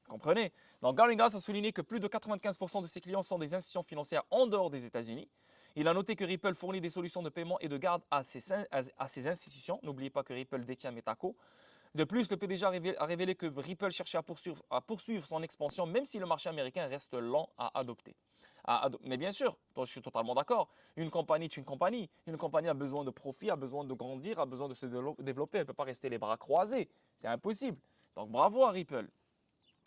Comprenez? Donc, Garlinghouse a souligné que plus de 95% de ses clients sont des institutions financières en dehors des États-Unis. Il a noté que Ripple fournit des solutions de paiement et de garde à ces institutions. N'oubliez pas que Ripple détient Metaco. De plus, le PDG a révélé que Ripple cherchait à poursuivre son expansion, même si le marché américain reste lent à adopter. Mais bien sûr, je suis totalement d'accord. Une compagnie est une compagnie. Une compagnie a besoin de profit, a besoin de grandir, a besoin de se développer. Elle ne peut pas rester les bras croisés. C'est impossible. Donc bravo à Ripple.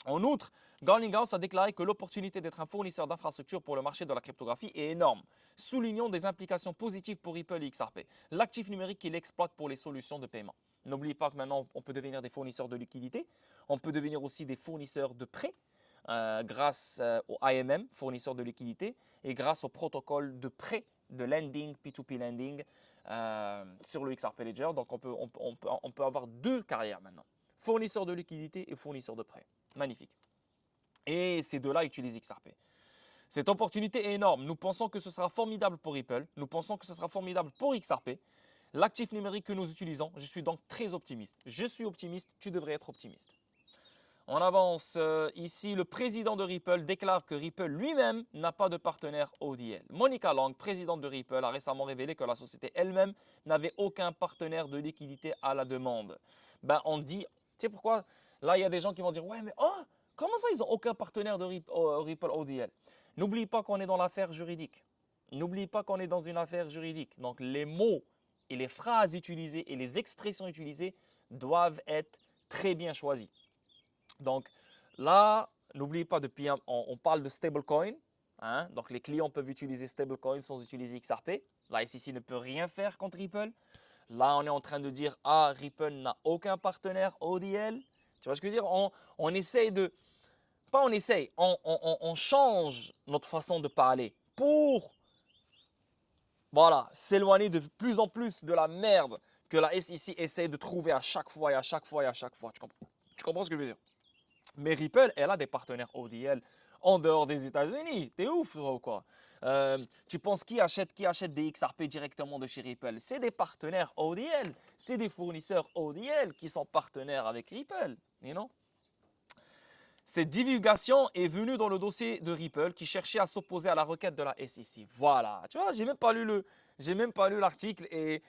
En outre, Garlinghouse a déclaré que l'opportunité d'être un fournisseur d'infrastructures pour le marché de la cryptographie est énorme, soulignant des implications positives pour Ripple et XRP, l'actif numérique qu'il exploite pour les solutions de paiement. N'oubliez pas que maintenant, on peut devenir des fournisseurs de liquidités, on peut devenir aussi des fournisseurs de prêts grâce au IMM, fournisseur de liquidités, et grâce au protocole de prêt de lending, P2P lending, sur le XRP Ledger. Donc, on peut avoir deux carrières maintenant, fournisseur de liquidités et fournisseur de prêts. Magnifique. Et ces deux-là utilisent XRP. Cette opportunité est énorme. Nous pensons que ce sera formidable pour Ripple. Nous pensons que ce sera formidable pour XRP. L'actif numérique que nous utilisons, je suis donc très optimiste. Je suis optimiste, tu devrais être optimiste. On avance ici. Le président de Ripple déclare que Ripple lui-même n'a pas de partenaire ODL. Monica Lang, présidente de Ripple, a récemment révélé que la société elle-même n'avait aucun partenaire de liquidité à la demande. Ben, on dit, tu sais pourquoi? Là, il y a des gens qui vont dire, ouais, mais oh, comment ça, ils n'ont aucun partenaire de Ripple ODL? N'oublie pas qu'on est dans l'affaire juridique. N'oublie pas qu'on est dans une affaire juridique. Donc, les mots et les phrases utilisées et les expressions utilisées doivent être très bien choisis. Donc là, n'oubliez pas, depuis on parle de stablecoin. Hein, donc les clients peuvent utiliser stablecoin sans utiliser XRP. La SEC ne peut rien faire contre Ripple. Là, on est en train de dire, ah, Ripple n'a aucun partenaire ODL. Tu vois ce que je veux dire? On essaye de... Pas on essaye, on change notre façon de parler pour, voilà, s'éloigner de plus en plus de la merde que la SEC essaie de trouver à chaque fois et à chaque fois et à chaque fois. Tu comprends ce que je veux dire? Mais Ripple, elle a des partenaires ODL en dehors des États-Unis. T'es ouf, toi, ou quoi? Tu penses qui achète des XRP directement de chez Ripple? C'est des partenaires ODL. C'est des fournisseurs ODL qui sont partenaires avec Ripple. You know? Cette divulgation est venue dans le dossier de Ripple qui cherchait à s'opposer à la requête de la SEC. Voilà. Tu vois, j'ai même pas lu l'article et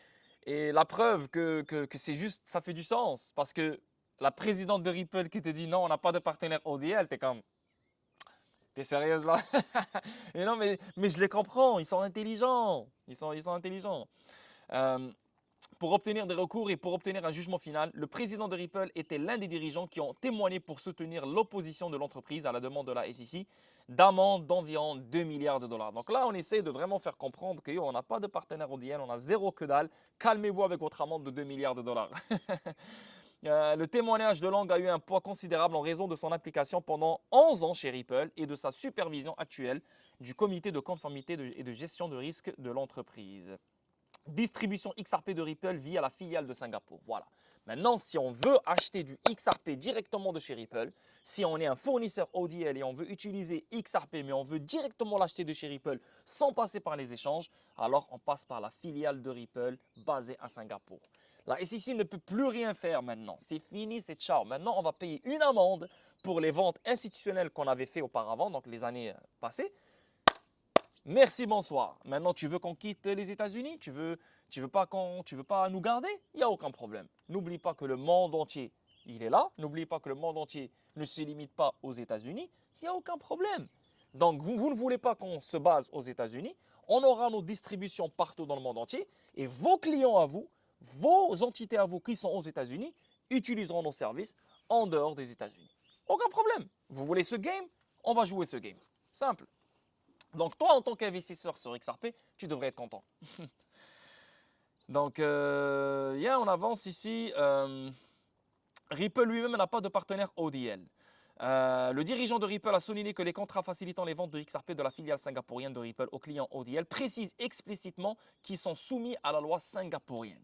la preuve que c'est juste, ça fait du sens. Parce que la présidente de Ripple qui te dit non, on n'a pas de partenaire ODL, t'es comme, t'es sérieuse là? Et non, mais je les comprends, ils sont intelligents. Ils sont intelligents. Euh, pour obtenir des recours et pour obtenir un jugement final, le président de Ripple était l'un des dirigeants qui ont témoigné pour soutenir l'opposition de l'entreprise à la demande de la SEC d'amende d'environ 2 milliards de dollars. Donc là, on essaie de vraiment faire comprendre qu'on n'a pas de partenaire ODL, on a zéro que dalle. Calmez-vous avec votre amende de 2 milliards de dollars. Le témoignage de Lang a eu un poids considérable en raison de son implication pendant 11 ans chez Ripple et de sa supervision actuelle du comité de conformité et de gestion de risque de l'entreprise. Distribution XRP de Ripple via la filiale de Singapour. Voilà. Maintenant, si on veut acheter du XRP directement de chez Ripple, si on est un fournisseur ODL et on veut utiliser XRP, mais on veut directement l'acheter de chez Ripple sans passer par les échanges, alors on passe par la filiale de Ripple basée à Singapour. La SEC ne peut plus rien faire maintenant. C'est fini, c'est ciao. Maintenant, on va payer une amende pour les ventes institutionnelles qu'on avait fait auparavant, donc les années passées. Merci, bonsoir. Maintenant, tu veux qu'on quitte les États-Unis? Tu veux pas nous garder? Il n'y a aucun problème. N'oublie pas que le monde entier, il est là. N'oublie pas que le monde entier ne se limite pas aux États-Unis. Il n'y a aucun problème. Donc, vous ne voulez pas qu'on se base aux États-Unis. On aura nos distributions partout dans le monde entier. Et vos clients à vous, vos entités à vous qui sont aux États-Unis, utiliseront nos services en dehors des États-Unis. Aucun problème. Vous voulez ce game? On va jouer ce game. Simple. Donc, toi, en tant qu'investisseur sur XRP, tu devrais être content. Donc, on avance ici. Ripple lui-même n'a pas de partenaire ODL. Le dirigeant de Ripple a souligné que les contrats facilitant les ventes de XRP de la filiale singapourienne de Ripple aux clients ODL précisent explicitement qu'ils sont soumis à la loi singapourienne.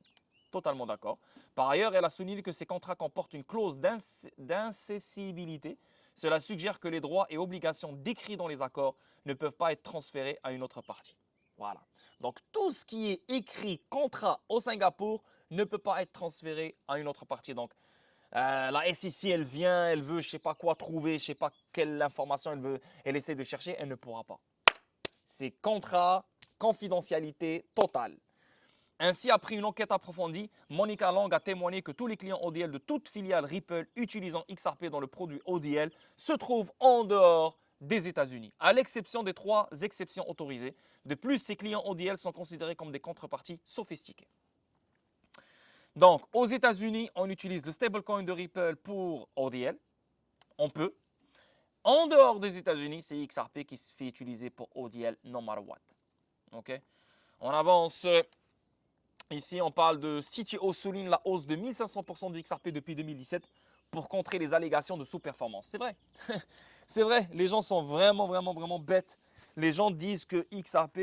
Totalement d'accord. Par ailleurs, elle a souligné que ces contrats comportent une clause d'incessibilité. Cela suggère que les droits et obligations décrits dans les accords ne peuvent pas être transférés à une autre partie. Voilà. Donc tout ce qui est écrit contrat au Singapour ne peut pas être transféré à une autre partie. Donc la SEC, elle vient, elle veut je ne sais pas quoi trouver, je ne sais pas quelle information elle essaie de chercher, elle ne pourra pas. C'est contrat, confidentialité totale. Ainsi, après une enquête approfondie, Monica Lang a témoigné que tous les clients ODL de toute filiale Ripple utilisant XRP dans le produit ODL se trouvent en dehors des États-Unis, à l'exception des 3 exceptions autorisées. De plus, ces clients ODL sont considérés comme des contreparties sophistiquées. Donc, aux États-Unis, on utilise le stablecoin de Ripple pour ODL. On peut. En dehors des États-Unis, c'est XRP qui se fait utiliser pour ODL no matter what. OK? On avance. Ici, on parle de CTO souligne la hausse de 1500% du XRP depuis 2017 pour contrer les allégations de sous-performance. C'est vrai. C'est vrai. Les gens sont vraiment, vraiment, vraiment bêtes. Les gens disent que XRP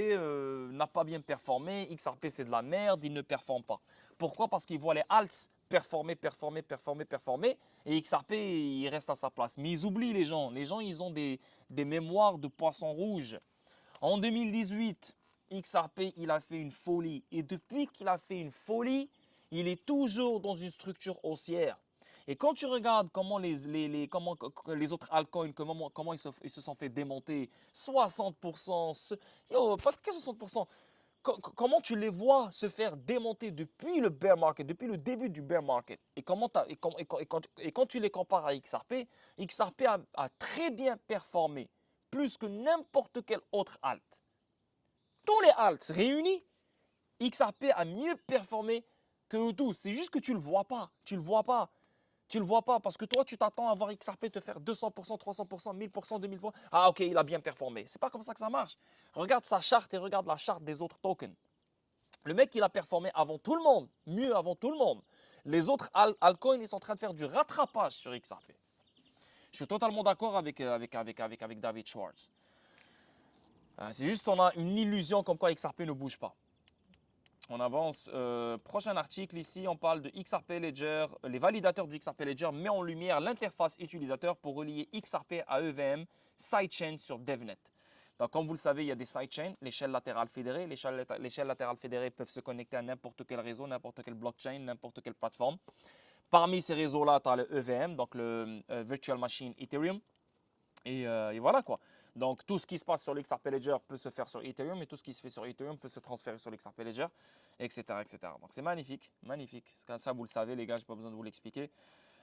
n'a pas bien performé. XRP, c'est de la merde. Il ne performe pas. Pourquoi? Parce qu'ils voient les alts performer, performer, performer, performer. Et XRP, il reste à sa place. Mais ils oublient les gens. Les gens, ils ont des mémoires de poisson rouge. En 2018, XRP, il a fait une folie. Et depuis qu'il a fait une folie, il est toujours dans une structure haussière. Et quand tu regardes comment les autres altcoins, comment ils se sont fait démonter, 60%, pas que 60%, comment tu les vois se faire démonter depuis le bear market, depuis le début du bear market, et quand tu les compares à XRP, XRP a très bien performé, plus que n'importe quel autre alt. Tous les alts réunis, XRP a mieux performé que eux tous. C'est juste que tu ne le vois pas. Tu ne le vois pas. Tu ne le vois pas parce que toi, tu t'attends à voir XRP te faire 200%, 300%, 1000%, 2000%. Ah, ok, il a bien performé. C'est pas comme ça que ça marche. Regarde sa charte et regarde la charte des autres tokens. Le mec, il a performé avant tout le monde, mieux avant tout le monde. Les autres altcoins, ils sont en train de faire du rattrapage sur XRP. Je suis totalement d'accord avec David Schwartz. C'est juste qu'on a une illusion comme quoi XRP ne bouge pas. On avance. Prochain article ici, on parle de XRP Ledger. Les validateurs du XRP Ledger mettent en lumière l'interface utilisateur pour relier XRP à EVM sidechain sur DevNet. Donc, comme vous le savez, il y a des sidechains, l'échelle latérale fédérée. L'échelle latérale fédérée peuvent se connecter à n'importe quel réseau, n'importe quelle blockchain, n'importe quelle plateforme. Parmi ces réseaux-là, tu as le EVM, donc le Virtual Machine Ethereum. Et voilà quoi. Donc tout ce qui se passe sur l'XRP Ledger peut se faire sur Ethereum et tout ce qui se fait sur Ethereum peut se transférer sur l'XRP Ledger, etc., etc. Donc c'est magnifique, magnifique. Ça, vous le savez les gars, je n'ai pas besoin de vous l'expliquer.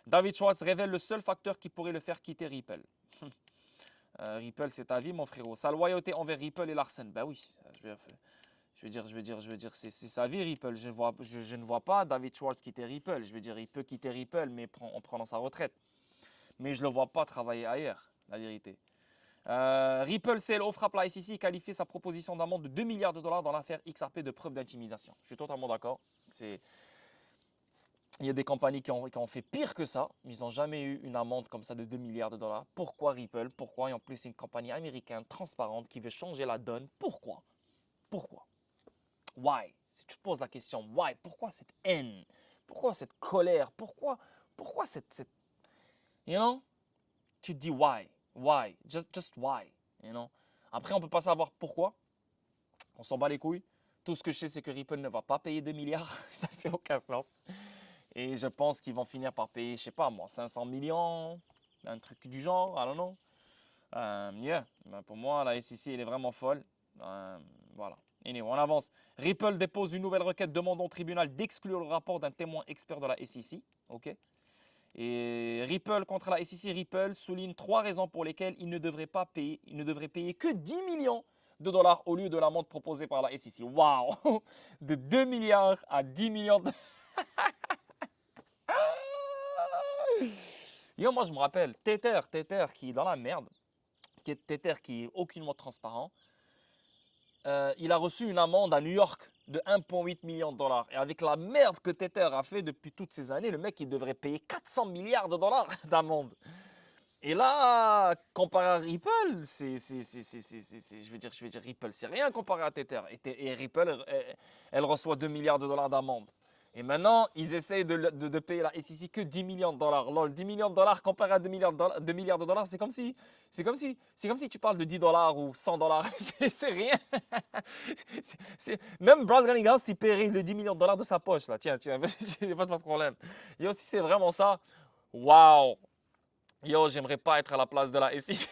David Schwartz révèle le seul facteur qui pourrait le faire quitter Ripple. Ripple, c'est ta vie, mon frérot. Sa loyauté envers Ripple et Larsen. Ben oui, je veux dire, c'est sa vie, Ripple. Je ne vois pas David Schwartz quitter Ripple. Je veux dire, il peut quitter Ripple, mais en prenant sa retraite. Mais je ne le vois pas travailler ailleurs, la vérité. Ripple CLO frappe la SEC qualifie sa proposition d'amende de 2 milliards de dollars dans l'affaire XRP de preuve d'intimidation. Je suis totalement d'accord. Il y a des compagnies qui ont fait pire que ça, mais ils n'ont jamais eu une amende comme ça de 2 milliards de dollars. Pourquoi Ripple? Pourquoi? Et en plus, c'est une compagnie américaine transparente qui veut changer la donne. Pourquoi? Pourquoi? Why? Si tu te poses la question, why? Pourquoi cette haine? Pourquoi cette colère? Pourquoi cette... You know? Tu te dis why? Why? Just why? You know? Après, on ne peut pas savoir pourquoi. On s'en bat les couilles. Tout ce que je sais, c'est que Ripple ne va pas payer 2 milliards. Ça ne fait aucun sens. Et je pense qu'ils vont finir par payer, je sais pas moi, 500 millions, un truc du genre, I don't know. Yeah, ben, pour moi, la SEC, elle est vraiment folle. Voilà. Anyway, on avance. Ripple dépose une nouvelle requête demandant au tribunal d'exclure le rapport d'un témoin expert de la SEC. OK. Et Ripple contre la SEC, Ripple souligne 3 raisons pour lesquelles il ne devrait payer que 10 millions de dollars au lieu de l'amende proposée par la SEC. Waouh! De 2 milliards à 10 millions de... Yo, moi je me rappelle, Tether qui est dans la merde, Tether qui est aucunement transparent, il a reçu une amende à New York de 1,8 million de dollars. Et avec la merde que Tether a fait depuis toutes ces années, le mec il devrait payer 400 milliards de dollars d'amende. Et là, comparé à Ripple, je veux dire, Ripple, c'est rien comparé à Tether. Et Ripple, elle reçoit 2 milliards de dollars d'amende. Et maintenant, ils essayent de payer la SEC que 10 millions de dollars. Lol, 10 millions de dollars comparé à 2 milliards de dollars, 2 milliards de dollars, c'est comme si tu parles de 10 dollars ou 100 dollars. C'est rien. Même Brad Garlinghouse, il paierait les 10 millions de dollars de sa poche. Là. Tiens, il n'y a pas de problème. Et aussi, c'est vraiment ça. Waouh. Yo, j'aimerais pas être à la place de la SEC.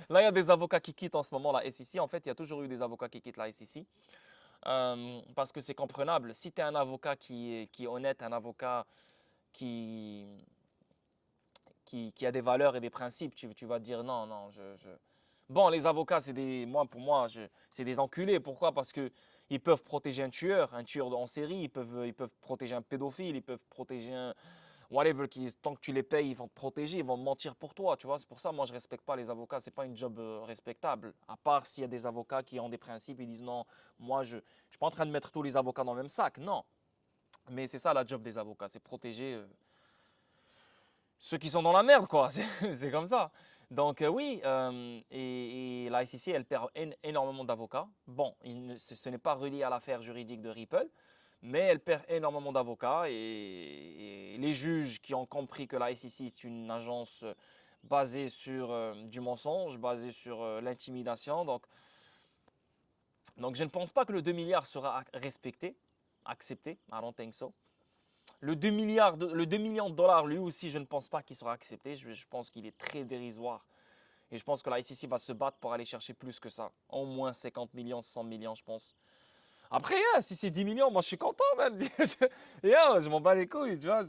Là, il y a des avocats qui quittent en ce moment la SEC. En fait, il y a toujours eu des avocats qui quittent la SEC. Parce que c'est comprenable. Si tu es un avocat qui est honnête, un avocat qui, qui a des valeurs et des principes, tu vas dire non, non. Bon, les avocats, pour moi, c'est des enculés. Pourquoi? Parce qu'ils peuvent protéger un tueur en série, ils peuvent protéger un pédophile, ils peuvent protéger whatever, tant que tu les payes, ils vont te protéger, ils vont mentir pour toi, tu vois. C'est pour ça, moi, je ne respecte pas les avocats. C'est pas une job respectable. À part s'il y a des avocats qui ont des principes, ils disent non, moi, je ne suis pas en train de mettre tous les avocats dans le même sac. Non. Mais c'est ça la job des avocats, c'est protéger ceux qui sont dans la merde, quoi. C'est comme ça. Donc oui, et la SEC, elle perd énormément d'avocats. Bon, ce n'est pas relié à l'affaire juridique de Ripple, mais elle perd énormément d'avocats et les juges qui ont compris que la SEC, c'est une agence basée sur du mensonge, basée sur l'intimidation. Donc je ne pense pas que le 2 milliards sera respecté, accepté. I don't think so. Le 2 millions de dollars, lui aussi, je ne pense pas qu'il sera accepté. Je pense qu'il est très dérisoire. Et je pense que la SEC va se battre pour aller chercher plus que ça. Au moins 50 millions, 100 millions, je pense. Après, si c'est 10 millions, moi je suis content, man. Je m'en bats les couilles, tu vois.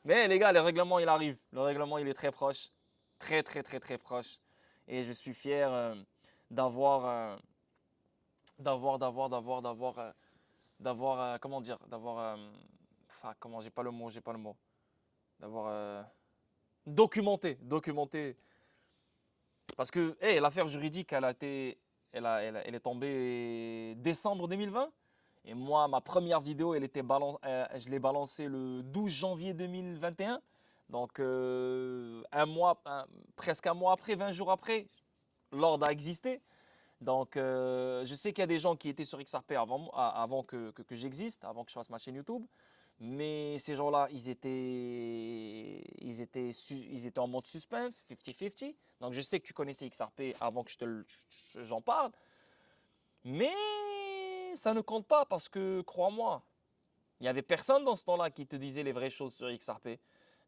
Mais les gars, le règlement, il arrive. Le règlement, il est très proche. Très, très, très, très proche. Et je suis fier d'avoir, comment dire, enfin, comment, j'ai pas le mot. D'avoir documenté. Parce que l'affaire juridique, elle est tombée décembre 2020. Et moi, ma première vidéo, je l'ai balancée le 12 janvier 2021. Donc, presque un mois après, 20 jours après, l'ordre a existé. Donc, je sais qu'il y a des gens qui étaient sur XRP avant que j'existe, avant que je fasse ma chaîne YouTube. Mais ces gens-là, ils étaient en mode suspense, 50-50. Donc, je sais que tu connaissais XRP avant que j'en parle. Mais ça ne compte pas parce que, crois-moi, il n'y avait personne dans ce temps-là qui te disait les vraies choses sur XRP.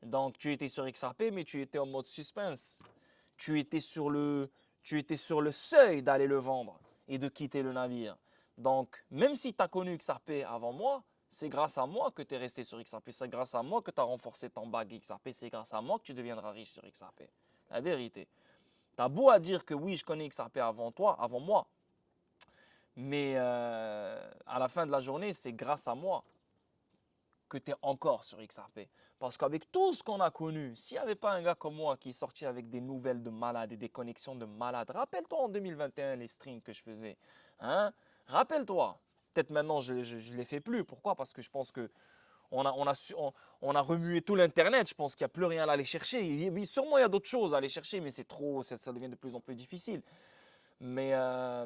Donc, tu étais sur XRP, mais tu étais en mode suspense. Tu étais sur le, tu étais sur le seuil d'aller le vendre et de quitter le navire. Donc, même si tu as connu XRP avant moi, c'est grâce à moi que tu es resté sur XRP. C'est grâce à moi que tu as renforcé ton bag XRP. C'est grâce à moi que tu deviendras riche sur XRP. La vérité. Tu as beau à dire que oui, je connais XRP avant toi, avant moi. Mais à la fin de la journée, c'est grâce à moi que tu es encore sur XRP. Parce qu'avec tout ce qu'on a connu, s'il n'y avait pas un gars comme moi qui est sorti avec des nouvelles de malades et des connexions de malades, rappelle-toi en 2021 les streams que je faisais. Hein? Rappelle-toi. Peut-être maintenant je ne les fais plus. Pourquoi? Parce que je pense que on a remué tout l'Internet. Je pense qu'il n'y a plus rien à aller chercher. Oui, sûrement il y a d'autres choses à aller chercher, mais c'est trop, ça devient de plus en plus difficile. Mais va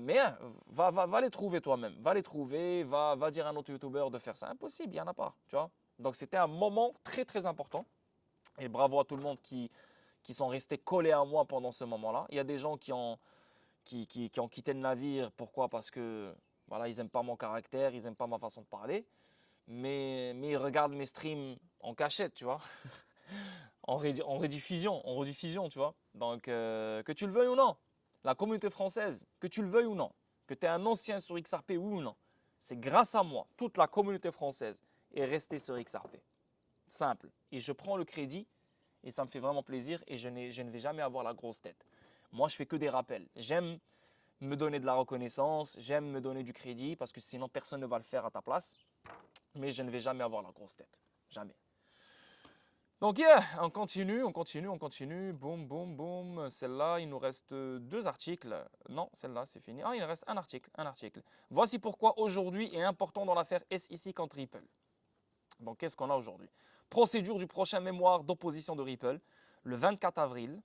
les trouver toi-même. Va les trouver, va dire à un autre youtubeur de faire ça. Impossible, il n'y en a pas. Tu vois? Donc c'était un moment très très important. Et bravo à tout le monde qui sont restés collés à moi pendant ce moment-là. Il y a des gens qui ont quitté le navire. Pourquoi? Parce que voilà, ils n'aiment pas mon caractère, ils n'aiment pas ma façon de parler. Mais ils regardent mes streams en cachette, tu vois. En rediffusion, tu vois. Donc, que tu le veuilles ou non, la communauté française, que tu le veuilles ou non, que tu es un ancien sur XRP, oui ou non, c'est grâce à moi, toute la communauté française est restée sur XRP. Simple. Et je prends le crédit et ça me fait vraiment plaisir et je ne vais jamais avoir la grosse tête. Moi, je fais que des rappels. J'aime me donner de la reconnaissance, j'aime me donner du crédit parce que sinon personne ne va le faire à ta place. Mais je ne vais jamais avoir la grosse tête. Jamais. Donc, on continue. Boum, boum, boum. Celle-là, il nous reste deux articles. Non, celle-là, c'est fini. Ah, il reste un article. Voici pourquoi aujourd'hui est important dans l'affaire SEC contre Ripple. Donc, qu'est-ce qu'on a aujourd'hui? Procédure du prochain mémoire d'opposition de Ripple, le 24 avril.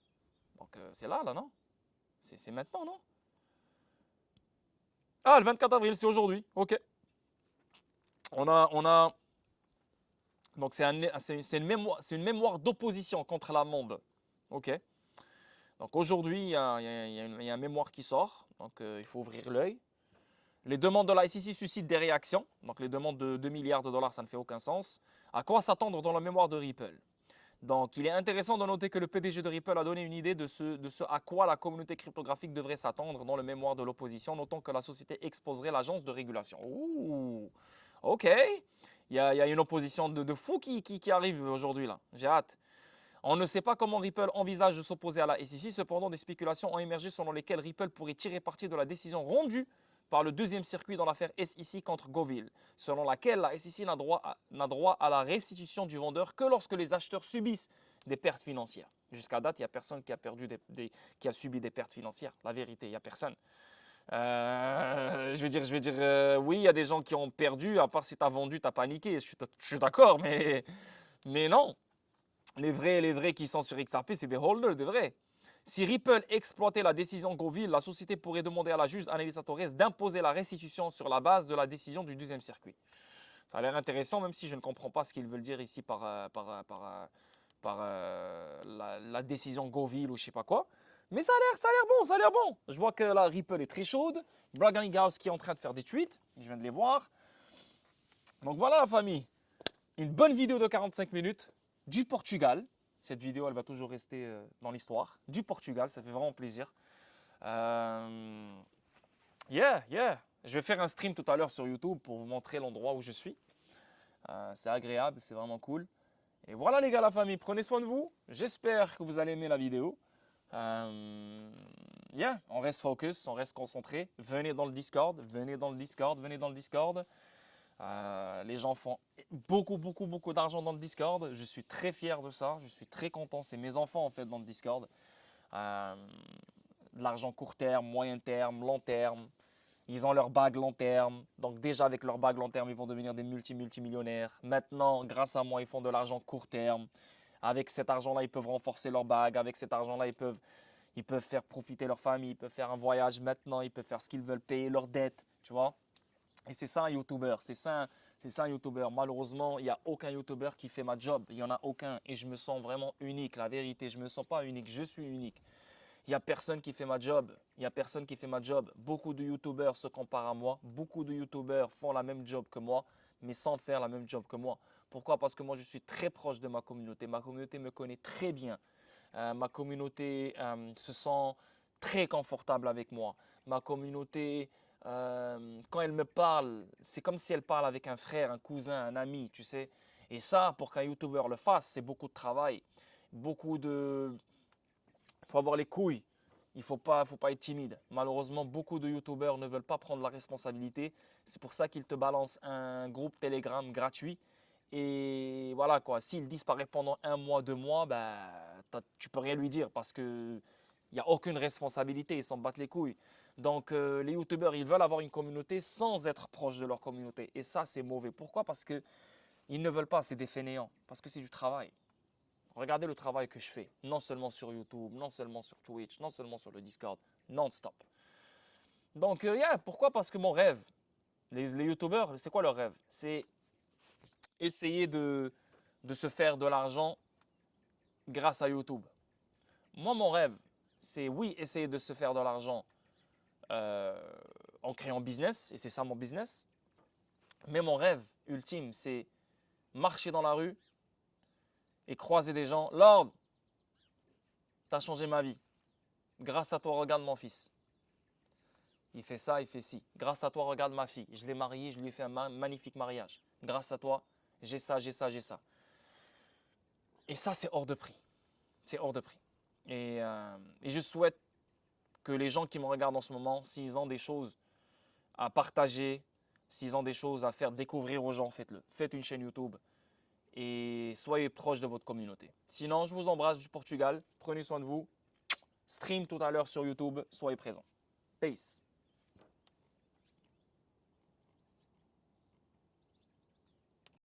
Donc, c'est là, non? C'est maintenant, non? Ah, le 24 avril, c'est aujourd'hui. OK. On a donc, c'est une mémoire d'opposition contre l'amende. OK. Donc, aujourd'hui, il y a un mémoire qui sort. Donc, il faut ouvrir l'œil. Les demandes de la SEC suscitent des réactions. Donc, les demandes de 2 milliards de dollars, ça ne fait aucun sens. À quoi s'attendre dans la mémoire de Ripple? Donc, il est intéressant de noter que le PDG de Ripple a donné une idée de ce à quoi la communauté cryptographique devrait s'attendre dans le mémoire de l'opposition, notant que la société exposerait l'agence de régulation. Ouh, OK. Il y a une opposition de fou qui arrive aujourd'hui là. J'ai hâte. On ne sait pas comment Ripple envisage de s'opposer à la SEC. Cependant, des spéculations ont émergé selon lesquelles Ripple pourrait tirer parti de la décision rendue par le deuxième circuit dans l'affaire SEC contre Govil, selon laquelle la SEC n'a droit à la restitution du vendeur que lorsque les acheteurs subissent des pertes financières. Jusqu'à date, il n'y a personne qui a, qui a subi des pertes financières. La vérité, il n'y a personne. Oui, il y a des gens qui ont perdu, à part si tu as vendu, tu as paniqué. Je suis d'accord, mais non. Les vrais qui sont sur XRP, c'est des holders, des vrais. Si Ripple exploitait la décision Govil, la société pourrait demander à la juge Annelisa Torres d'imposer la restitution sur la base de la décision du deuxième circuit. Ça a l'air intéressant, même si je ne comprends pas ce qu'ils veulent dire ici par la décision Govil ou je sais pas quoi. Mais ça a l'air bon, ça a l'air bon. Je vois que la Ripple est très chaude. House qui est en train de faire des tweets. Je viens de les voir. Donc voilà la famille. Une bonne vidéo de 45 minutes du Portugal. Cette vidéo, elle va toujours rester dans l'histoire. Du Portugal, ça fait vraiment plaisir. Yeah. Je vais faire un stream tout à l'heure sur YouTube pour vous montrer l'endroit où je suis. C'est agréable, c'est vraiment cool. Et voilà les gars, la famille, prenez soin de vous. J'espère que vous allez aimer la vidéo. On reste focus, on reste concentré. Venez dans le Discord. Les gens font beaucoup d'argent dans le Discord. Je suis très fier de ça. Je suis très content. C'est mes enfants en fait dans le Discord. De l'argent court terme, moyen terme, long terme. Ils ont leur bague long terme. Donc déjà avec leur bague long terme, ils vont devenir des multimillionnaires. Maintenant, grâce à moi, ils font de l'argent court terme. Avec cet argent-là, ils peuvent renforcer leur bague. Avec cet argent-là, ils peuvent faire profiter leur famille. Ils peuvent faire un voyage maintenant. Ils peuvent faire ce qu'ils veulent, payer leurs dettes. Tu vois? Et c'est ça un YouTuber. C'est ça un YouTuber. Malheureusement, il n'y a aucun YouTuber qui fait ma job. Il n'y en a aucun. Et je me sens vraiment unique. La vérité, je ne me sens pas unique. Je suis unique. Il n'y a personne qui fait ma job. Beaucoup de YouTubers se comparent à moi. Beaucoup de YouTubers font la même job que moi, mais sans faire la même job que moi. Pourquoi? Parce que moi, je suis très proche de ma communauté. Ma communauté me connaît très bien. Ma communauté se sent très confortable avec moi. Ma communauté, quand elle me parle, c'est comme si elle parle avec un frère, un cousin, un ami, tu sais. Et ça, pour qu'un YouTuber le fasse, c'est beaucoup de travail. Il faut avoir les couilles. Il ne faut pas être timide. Malheureusement, beaucoup de YouTubers ne veulent pas prendre la responsabilité. C'est pour ça qu'ils te balancent un groupe Telegram gratuit. Et voilà quoi, s'il disparaît pendant 1 mois, 2 mois, tu peux rien lui dire parce qu'il n'y a aucune responsabilité, ils s'en battent les couilles. Donc les youtubeurs, ils veulent avoir une communauté sans être proches de leur communauté. Et ça, c'est mauvais. Pourquoi? Parce qu'ils ne veulent pas, c'est des fainéants. Parce que c'est du travail. Regardez le travail que je fais, non seulement sur YouTube, non seulement sur Twitch, non seulement sur le Discord, non-stop. Donc, pourquoi? Parce que mon rêve, les youtubeurs, c'est quoi leur rêve? C'est essayer de se faire de l'argent grâce à YouTube. Moi, mon rêve, c'est oui, essayer de se faire de l'argent en créant business, et c'est ça mon business. Mais mon rêve ultime, c'est marcher dans la rue et croiser des gens. Lord, tu as changé ma vie. Grâce à toi, regarde mon fils. Il fait ça, il fait ci. Grâce à toi, regarde ma fille. Je l'ai mariée, je lui ai fait un magnifique mariage. Grâce à toi, j'ai ça. Et ça, c'est hors de prix. C'est hors de prix. Et je souhaite que les gens qui me regardent en ce moment, s'ils ont des choses à partager, s'ils ont des choses à faire découvrir aux gens, faites-le. Faites une chaîne YouTube et soyez proche de votre communauté. Sinon, je vous embrasse du Portugal. Prenez soin de vous. Stream tout à l'heure sur YouTube. Soyez présents. Peace.